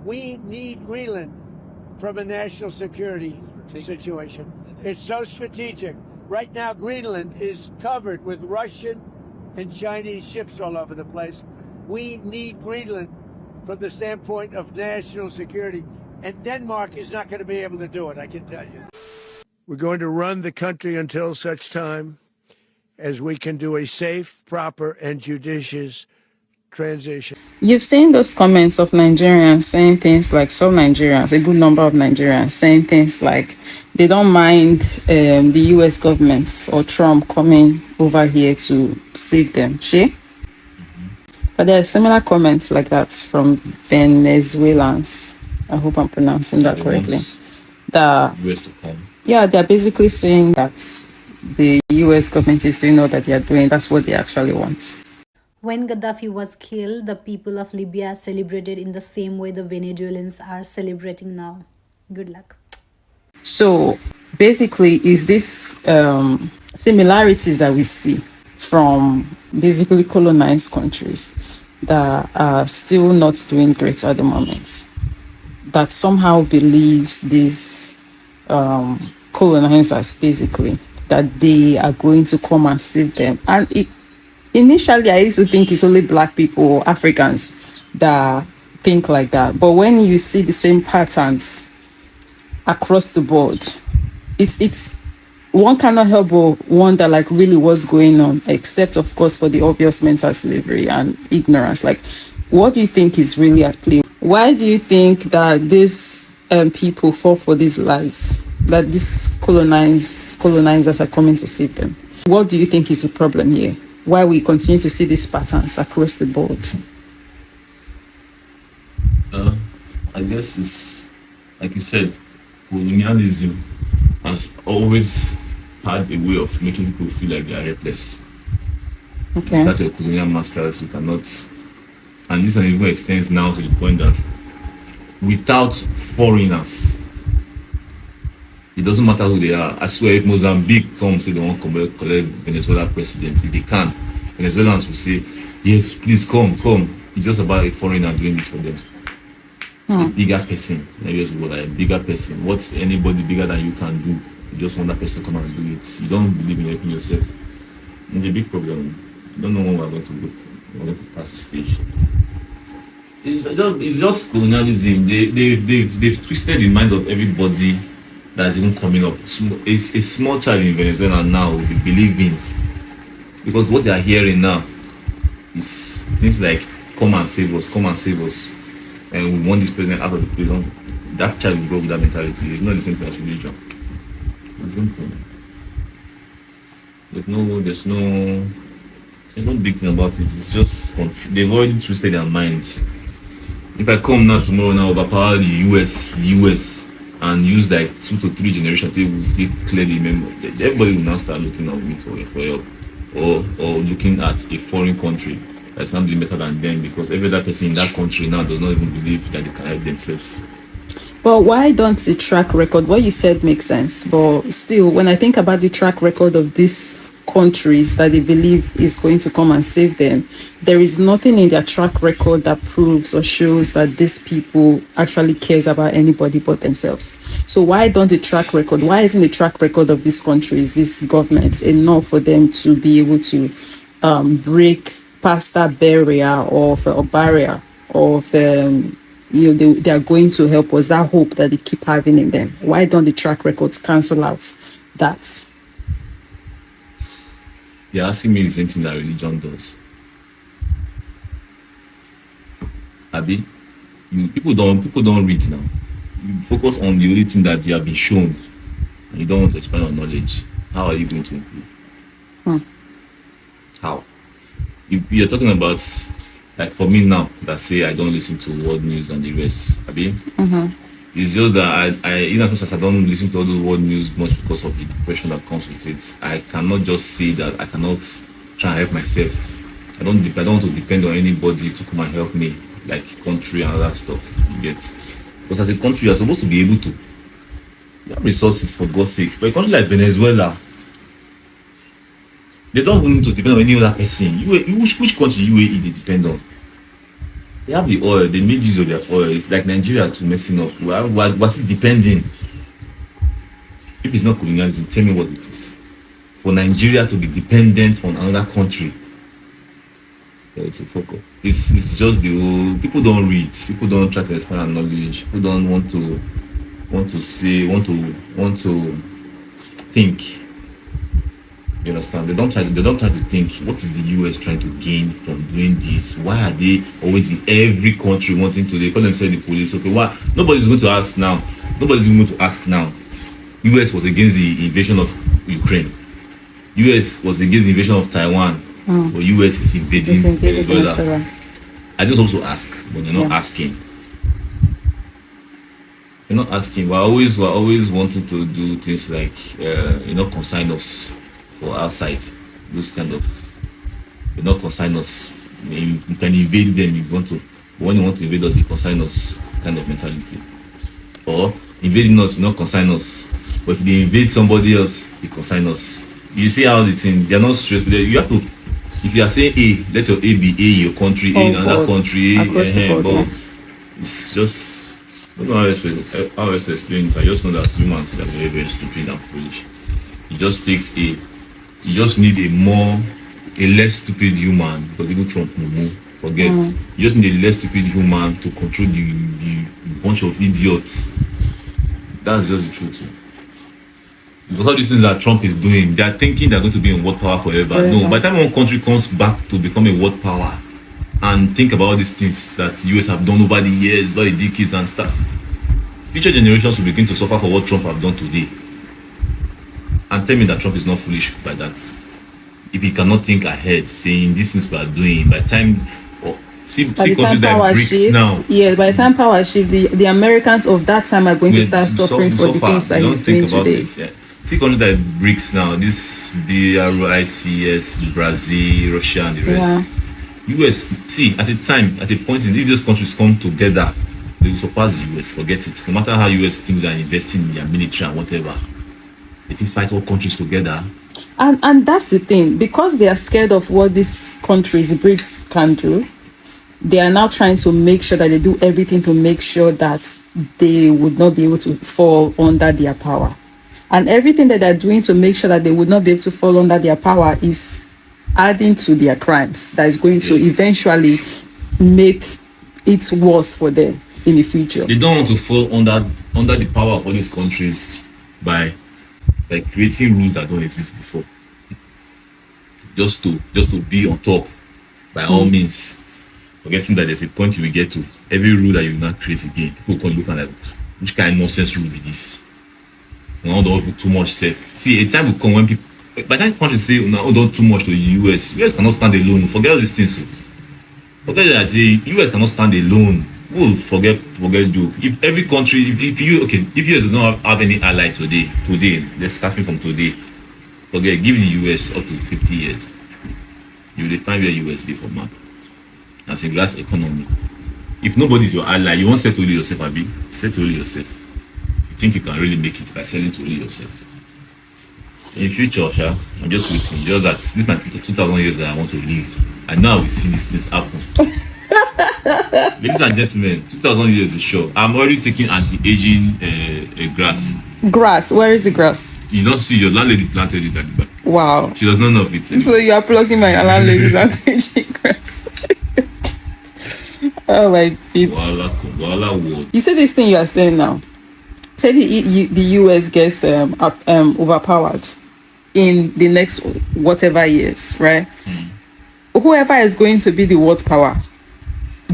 We need Greenland from a national security situation. It's so strategic. Right now, Greenland is covered with Russian and Chinese ships all over the place. We need Greenland from the standpoint of national security. And Denmark is not going to be able to do it, I can tell you. We're going to run the country until such time as we can do a safe, proper, and judicious transition. You've seen those comments of Nigerians saying things like, some Nigerians, a good number of Nigerians, saying things like they don't mind the US government or Trump coming over here to save them. She? But there are similar comments like that from Venezuelans. I hope I'm pronouncing that correctly. Yeah, they're basically saying that the US government is doing all that they are doing. That's what they actually want. When Gaddafi was killed, the people of Libya celebrated in the same way the Venezuelans are celebrating now. Good luck. So basically, is this similarities that we see from basically colonized countries that are still not doing great at the moment, that somehow believes these colonizers basically that they are going to come and save them. And initially I used to think it's only black people or Africans that think like that, but when you see the same patterns across the board, it's one cannot help but wonder like really what's going on, except of course for the obvious mental slavery and ignorance. Like, what do you think is really at play? Why do you think that these people fall for these lies, that these colonizers are coming to save them? What do you think is the problem here? Why we continue to see these patterns across the board? I guess it's like you said, colonialism has always had a way of making people feel like they are helpless. Okay. That your colonial masters, you cannot, and this one even extends now to the point that without foreigners, it doesn't matter who they are. I swear, if Mozambique comes, say they want to collect Venezuela president, if they can, Venezuelans will say, yes, please come. It's just about a foreigner doing this for them. A bigger person, maybe it's like a bigger person. What's anybody bigger than you can do? You just want that person to come and do it. You don't believe in helping yourself. It's a big problem. I don't know when we're going to go. We're going to pass the stage. It's just colonialism. They've twisted the minds of everybody that's even coming up. A small child in Venezuela now will be believing, because what they are hearing now is things like come and save us, and we want this president out of the prison. That child will grow with that mentality. It's not the same thing as religion. It's the same thing. There's no big thing about it. It's just they've already twisted their mind. If I come now tomorrow now overpower the US and use like 2 to 3 generations to clearly remember, everybody will now start looking at me for help, or looking at a foreign country that's not doing better than them, because every other person in that country now does not even believe that they can help themselves. But why don't the track record, what you said makes sense, but still, when I think about the track record of these countries that they believe is going to come and save them, there is nothing in their track record that proves or shows that these people actually cares about anybody but themselves. So why isn't the track record of these countries, these governments, enough for them to be able to break past that barrier of they are going to help us, that hope that they keep having in them? Why don't the track records cancel out that? You're asking me the same thing that religion does. Abi, people don't read now. You focus on the only thing that you have been shown, and you don't want to expand your knowledge. How are you going to improve? How? You're talking about, like for me now, that say I don't listen to world news and the rest. Abi, it's just that I in as much as I don't listen to all the world news much because of the depression that comes with it, I cannot just say that I cannot try and help myself. I don't want to depend on anybody to come and help me, like country and other stuff. You get? Because as a country, you're supposed to be able to. You have resources, for God's sake. For a country like Venezuela, they don't even need to depend on any other person. Which country UAE they depend on? They have the oil. They made use of their oil. It's like Nigeria to messing up. Was it depending? If it's not colonialism, tell me what it is. For Nigeria to be dependent on another country, it's a focus. It's just the whole. People don't read. People don't try to expand our knowledge. People don't want to think. You understand? They don't try to think. What is the US trying to gain from doing this? Why are they always in every country wanting to? They call themselves the police. Okay, why? Nobody's going to ask now. Nobody's going to ask now. US was against the invasion of Ukraine. US was against the invasion of Taiwan. But US is invading Venezuela. I just also ask when you're not asking. You're not asking. We're always wanting to do things like consign us for outside. Those kind of consign us. You can invade them. When you want to invade us, you consign us kind of mentality. Or invading us, consign us. But if they invade somebody else, they consign us. You see how the thing, they're not stressed. You have to, if you are saying A, let your A be A in your country, A in another country, but it's just, I don't know how to explain it. I just know that humans are very, very stupid and foolish. It just takes you just need a less stupid human, because even Trump will forget. You just need a less stupid human to control the bunch of idiots. That's just the truth. Because all these things that Trump is doing, they are thinking they're going to be in world power forever. No, by the time one country comes back to become a world power and think about all these things that the US have done over the years, over the decades and stuff, future generations will begin to suffer for what Trump have done today. And tell me that Trump is not foolish by that. If he cannot think ahead, saying these things we are doing, by the time see countries that BRICS now. Yeah, by the time power shift, the Americans of that time are going to start suffering for the things that he's doing today. See countries like BRICS now, this BRICS, Brazil, Russia, and the rest. US, see, at a point if those countries come together, they will surpass the US. Forget it. No matter how US thinks they are investing in their military and whatever, if you fight all countries together. And that's the thing, because they are scared of what these countries, BRICS, can do. They are now trying to make sure that they do everything to make sure that they would not be able to fall under their power. And everything that they're doing to make sure that they would not be able to fall under their power is adding to their crimes. That is going to eventually make it worse for them in the future. They don't want to fall under the power of all these countries by creating rules that don't exist before. Just to be on top by all means. Forgetting that there's a point you will get to. Every rule that you will not create again, people can look at like, which kind of nonsense rule is this? Not don't too much safe. See, a time will come when people, by that countries say, no, don't too much to the US. US cannot stand alone. Forget all these things. Forget that. See, US cannot stand alone. We'll forget joke. If every country, if US does not have any ally today, let's start me from today. Forget, give the US up to 50 years. You will define where US live for map. As a glass economy. If nobody's your ally, you won't sell to only yourself, Abi. Sell to only yourself. You think you can really make it by selling to only yourself. In future, I'm just waiting. Just that this my 2,000 years that I want to live. And now we see these things happen. Ladies and gentlemen, 2,000 years is sure. I'm already taking anti-aging grass. Grass? Where is the grass? You don't see, your landlady planted it at the back. Wow. She does not know of it. So you are plugging my landlady's anti-aging grass. Oh my God. You see this thing you are saying now. Say the US gets overpowered in the next whatever years, right? Whoever is going to be the world power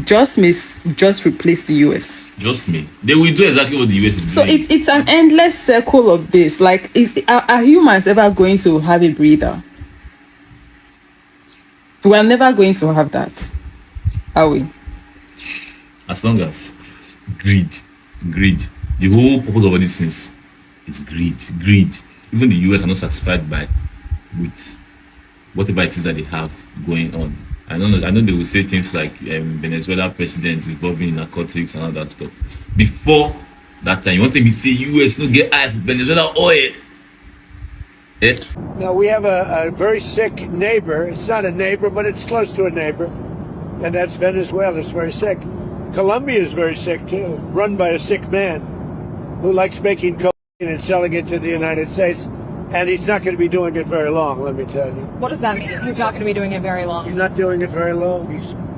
just replace the US. Just me. They will do exactly what the US is doing. So it's an endless circle of this. Like, are humans ever going to have a breather? We are never going to have that, are we? As long as greed. The whole purpose of all these things is greed. Even the US are not satisfied with whatever it is that they have going on. I know they will say things like Venezuela president involving in narcotics and all that stuff. Before that time, you want me to say US no get out Venezuela oil? Now we have a very sick neighbor. It's not a neighbor, but it's close to a neighbor. and that's Venezuela. It's very sick. Colombia is very sick too, run by a sick man who likes making cocaine and selling it to the United States. And he's not going to be doing it very long, let me tell you. What does that mean? He's not going to be doing it very long. He's not doing it very long.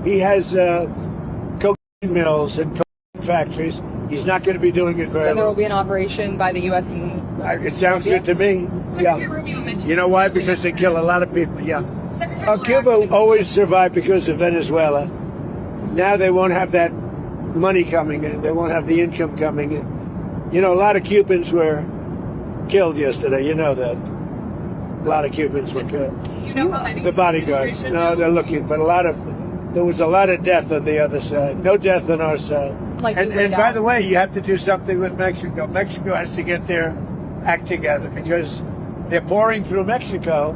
He has cocaine mills and cocaine factories. He's not going to be doing it very long. So there will be an operation by the U.S. and it sounds good to me. Yeah. You know why? Because they kill a lot of people. Yeah. Cuba always survived because of Venezuela. Now they won't have that money coming in. They won't have the income coming in. You know, a lot of Cubans were killed yesterday. You know that. A lot of Cubans were killed. The bodyguards. No, they're looking, but there was a lot of death on the other side. No death on our side. And by the way, you have to do something with Mexico. Mexico has to get their act together because they're pouring through Mexico,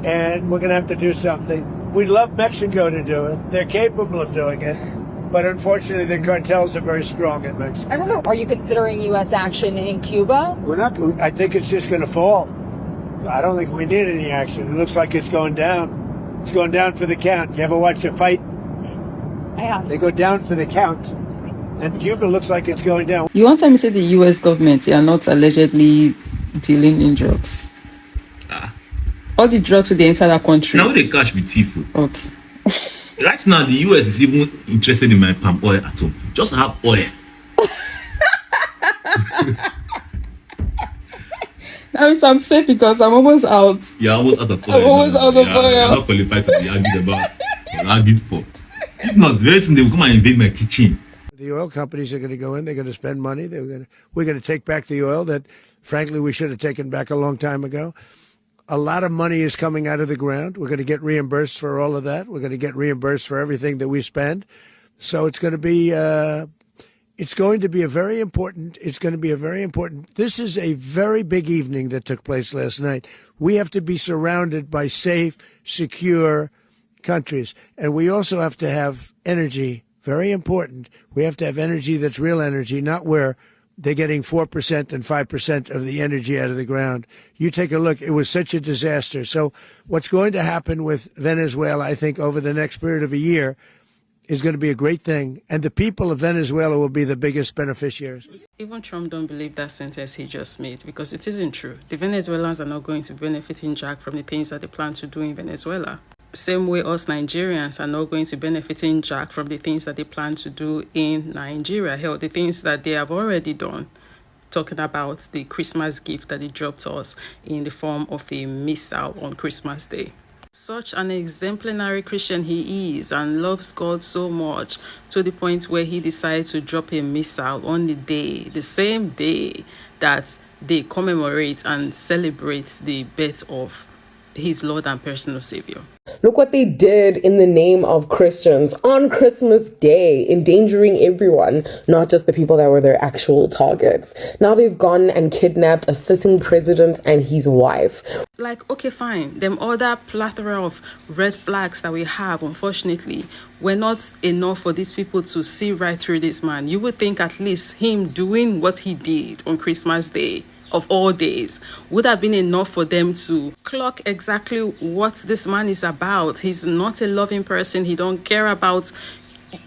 and we're going to have to do something. We'd love Mexico to do it. They're capable of doing it. But unfortunately, the cartels are very strong in Mexico. I don't know. Are you considering U.S. action in Cuba? We're not. I think it's just going to fall. I don't think we need any action. It looks like it's going down. It's going down for the count. You ever watch a fight? I have. They go down for the count. And Cuba looks like it's going down. You want to say the US government are not allegedly dealing in drugs? All the drugs with the entire country. Now they cash with thief. Okay. Right now, the US is even interested in my palm oil at home. Just have oil. Now I'm safe because I'm almost out. You're almost out of oil. I'm almost out of oil. You're not qualified to be argued about or argued for. If not, very soon they will come and invade my kitchen. The oil companies are going to go in. They're going to spend money. We're going to take back the oil that, frankly, we should have taken back a long time ago. A lot of money is coming out of the ground. We're going to get reimbursed for all of that. We're going to get reimbursed for everything that we spend. So it's going to be a very important. This is a very big evening that took place last night. We have to be surrounded by safe, secure countries. And we also have to have energy. Very important. We have to have energy that's real energy, not where they're getting 4% and 5% of the energy out of the ground. You take a look. It was such a disaster. So what's going to happen with Venezuela, I think, over the next period of a year is going to be a great thing. And the people of Venezuela will be the biggest beneficiaries. Even Trump don't believe that sentence he just made because it isn't true. The Venezuelans are not going to benefit in jack from the things that they plan to do in Venezuela. Same way us Nigerians are not going to benefit in jack from the things that they plan to do in Nigeria. Hell, the things that they have already done. Talking about the Christmas gift that they dropped to us in the form of a missile on Christmas Day. Such an exemplary Christian he is and loves God so much to the point where he decided to drop a missile on the same day that they commemorate and celebrate the birth of his Lord and personal Savior. Look what they did in the name of Christians on Christmas Day, endangering everyone, not just the people that were their actual targets. Now they've gone and kidnapped a sitting president and his wife. Like, okay, fine. Them other plethora of red flags that we have, unfortunately, were not enough for these people to see right through this man. You would think at least him doing what he did on Christmas Day, of all days, would have been enough for them to clock exactly what this man is about. He's not a loving person. He don't care about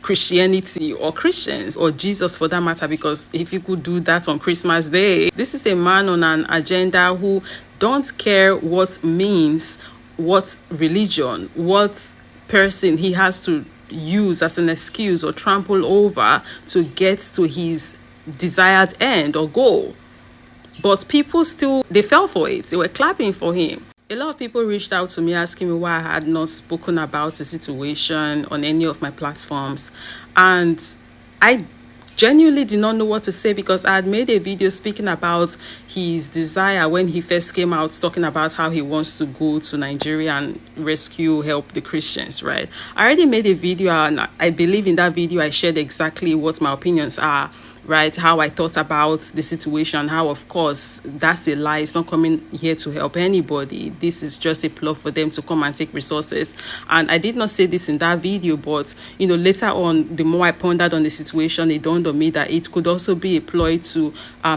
Christianity or Christians or Jesus for that matter, because if you could do that on Christmas Day, this is a man on an agenda who don't care what means, what religion, what person he has to use as an excuse or trample over to get to his desired end or goal. But people still, they fell for it. They were clapping for him. A lot of people reached out to me asking me why I had not spoken about the situation on any of my platforms. And I genuinely did not know what to say because I had made a video speaking about his desire when he first came out, talking about how he wants to go to Nigeria and help the Christians, right? I already made a video and I believe in that video I shared exactly what my opinions are right? How I thought about the situation, how, of course, that's a lie. It's not coming here to help anybody. This is just a plot for them to come and take resources. And I did not say this in that video, but, later on, the more I pondered on the situation, it dawned on me that it could also be a ploy to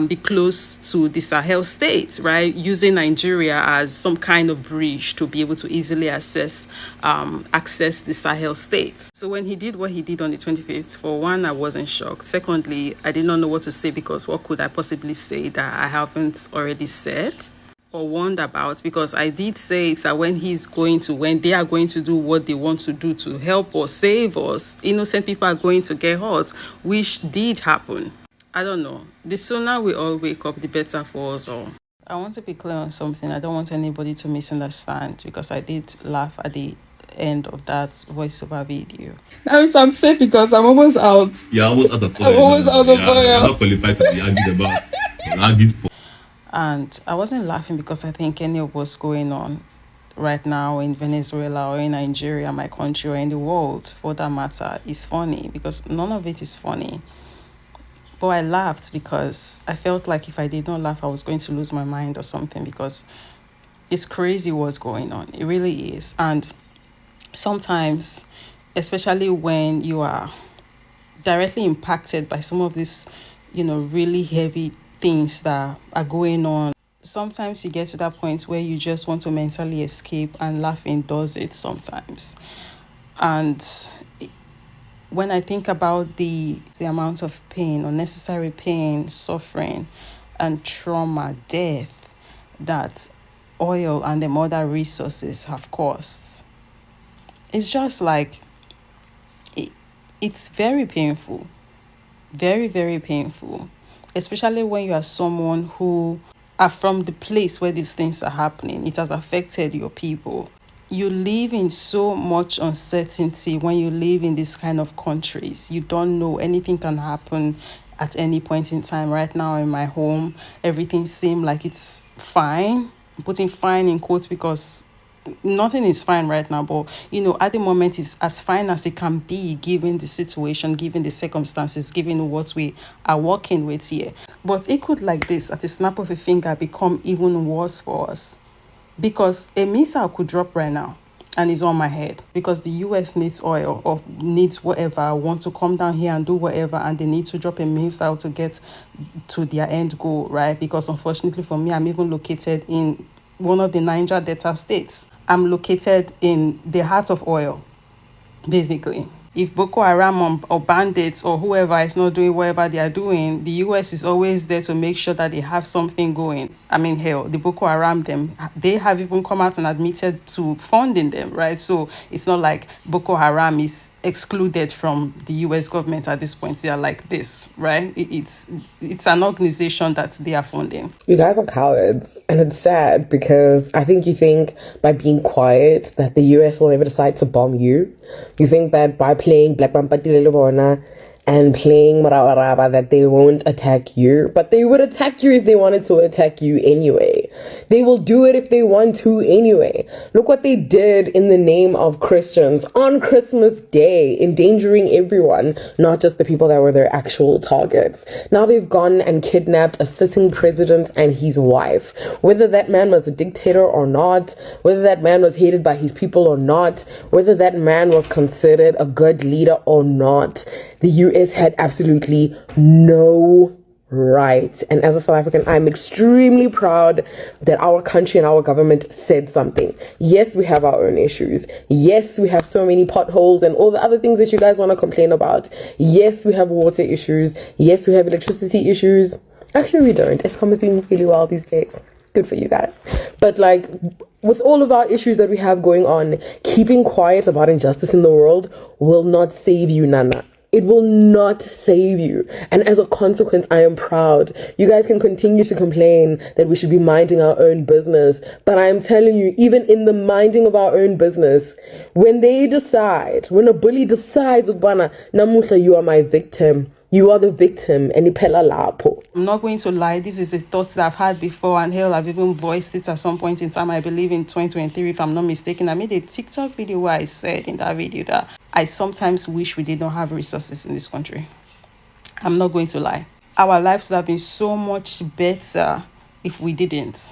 be close to the Sahel states, right? Using Nigeria as some kind of bridge to be able to easily access the Sahel states. So when he did what he did on the 25th, for one, I wasn't shocked. Secondly, I did not know what to say, because what could I possibly say that I haven't already said or warned about? Because I did say that when they are going to do what they want to do to help or save us, innocent people are going to get hurt, which did happen. I don't know. The sooner we all wake up, the better for us all. I want to be clear on something. I don't want anybody to misunderstand, because I did laugh at the end of that voiceover video. Now I'm safe because I'm almost out. You're almost out of oil. I'm almost out of oil. You're not qualified to be argued about or argued for. And I wasn't laughing because I think any of what's going on right now in Venezuela or in Nigeria, my country, or in the world, for that matter, is funny, because none of it is funny. But I laughed because I felt like if I did not laugh, I was going to lose my mind or something, because it's crazy what's going on. It really is. And sometimes, especially when you are directly impacted by some of these, really heavy things that are going on, sometimes you get to that point where you just want to mentally escape, and laughing does it sometimes. And when I think about the amount of pain, unnecessary pain, suffering, and trauma, death that oil and the other resources have caused, it's just like, it's very painful. Very, very painful. Especially when you are someone who are from the place where these things are happening. It has affected your people. You live in so much uncertainty when you live in these kind of countries. You don't know, anything can happen at any point in time. Right now in my home, everything seems like it's fine. I'm putting fine in quotes because nothing is fine right now, but at the moment it's as fine as it can be, given the situation, given the circumstances, given what we are working with here. But it could, like this, at a snap of a finger, become even worse for us, because a missile could drop right now and it's on my head, because the US needs oil or needs whatever, want to come down here and do whatever, and they need to drop a missile to get to their end goal, right? Because unfortunately for me, I'm even located in one of the Niger Delta states. I'm located in the heart of oil, basically. If Boko Haram or bandits or whoever is not doing whatever they are doing, the US is always there to make sure that they have something going. I mean, hell, the Boko Haram, they have even come out and admitted to funding them, right? So it's not like Boko Haram is excluded from the US government at this point. They are like this, right? It's an organization that they are funding. You guys are cowards, and it's sad, because I think you think by being quiet that the US will never decide to bomb you. You think that by playing Black Mampati and playing Marawaraba that they won't attack you, but they would attack you if they wanted to attack you anyway. They will do it if they want to anyway. Look what they did in the name of Christians on Christmas Day, endangering everyone, not just the people that were their actual targets. Now they've gone and kidnapped a sitting president and his wife. Whether that man was a dictator or not, whether that man was hated by his people or not, whether that man was considered a good leader or not, the US had absolutely no right. And as a South African, I'm extremely proud that our country and our government said something. Yes, we have our own issues. Yes, we have so many potholes and all the other things that you guys want to complain about. Yes, we have water issues. Yes, we have electricity issues. Actually, we don't. Eskom is doing really well these days. Good for you guys. But like, with all of our issues that we have going on, keeping quiet about injustice in the world will not save you, Nana. It will not save you. And as a consequence, I am proud. You guys can continue to complain that we should be minding our own business. But I am telling you, even in the minding of our own business, when they decide, when a bully decides, Namusha, you are my victim. You are the victim. And I'm not going to lie. This is a thought that I've had before, and hell, I've even voiced it at some point in time. I believe in 2023, if I'm not mistaken. I made a TikTok video where I said in that video that I sometimes wish we did not have resources in this country. I'm not going to lie. Our lives would have been so much better if we didn't.